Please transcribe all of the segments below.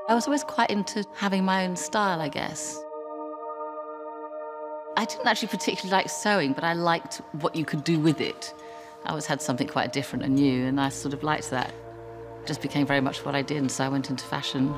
I was always quite into having my own style, I guess. I didn't actually particularly like sewing, but I liked what you could do with it. I always had something quite different and new, and I sort of liked that. It just became very much what I did, and so I went into fashion.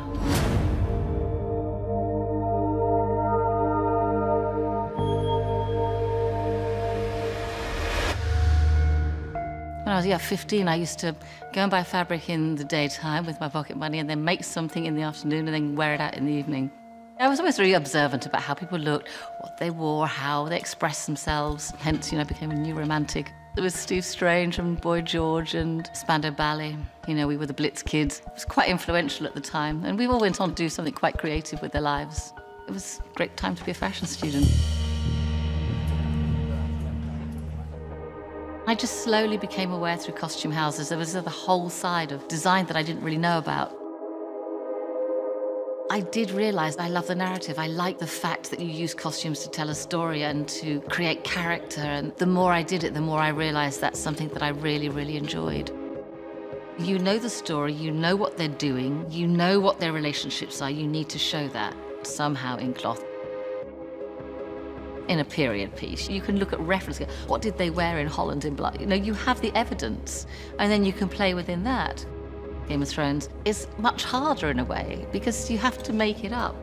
When I was 15, I used to go and buy fabric in the daytime with my pocket money and then make something in the afternoon and then wear it out in the evening. I was always really observant about how people looked, what they wore, how they expressed themselves. Hence, I became a new romantic. There was Steve Strange and Boy George and Spandau Ballet. We were the Blitz kids. It was quite influential at the time, and we all went on to do something quite creative with their lives. It was a great time to be a fashion student. I just slowly became aware through costume houses. There was the whole side of design that I didn't really know about. I did realise I love the narrative. I like the fact that you use costumes to tell a story and to create character. And the more I did it, the more I realised that's something that I really, really enjoyed. You know the story, you know what they're doing, you know what their relationships are. You need to show that somehow in cloth. In a period piece, you can look at references. What did they wear in Holland in blood? You have the evidence, and then you can play within that. Game of Thrones is much harder in a way because you have to make it up.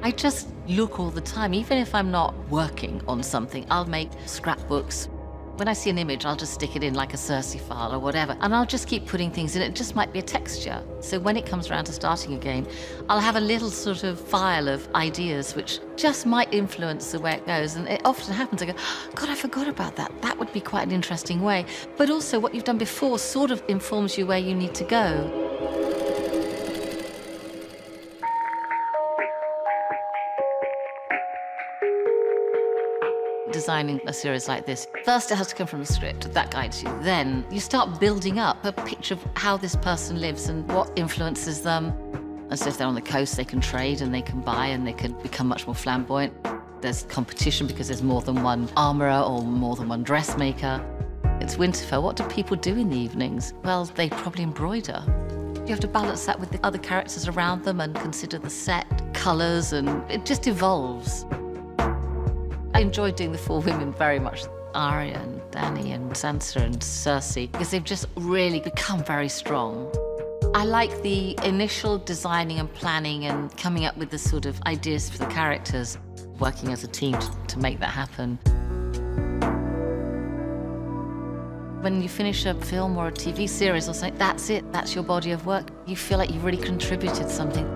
I just look all the time. Even if I'm not working on something, I'll make scrapbooks. When I see an image, I'll just stick it in like a Cersei file or whatever, and I'll just keep putting things in. It just might be a texture. So when it comes around to starting a game, I'll have a little sort of file of ideas which just might influence the way it goes. And it often happens, I go, God, I forgot about that. That would be quite an interesting way. But also what you've done before sort of informs you where you need to go. Designing a series like this, first it has to come from a script, that guides you. Then you start building up a picture of how this person lives and what influences them. As if they're on the coast, they can trade and they can buy and they can become much more flamboyant. There's competition because there's more than one armourer or more than one dressmaker. It's Winterfell. What do people do in the evenings? Well, they probably embroider. You have to balance that with the other characters around them and consider the set, colours, and it just evolves. I enjoyed doing the four women very much. Arya and Dany and Sansa and Cersei, because they've just really become very strong. I like the initial designing and planning and coming up with the sort of ideas for the characters, working as a team to make that happen. When you finish a film or a TV series or something, that's it, that's your body of work. You feel like you've really contributed something.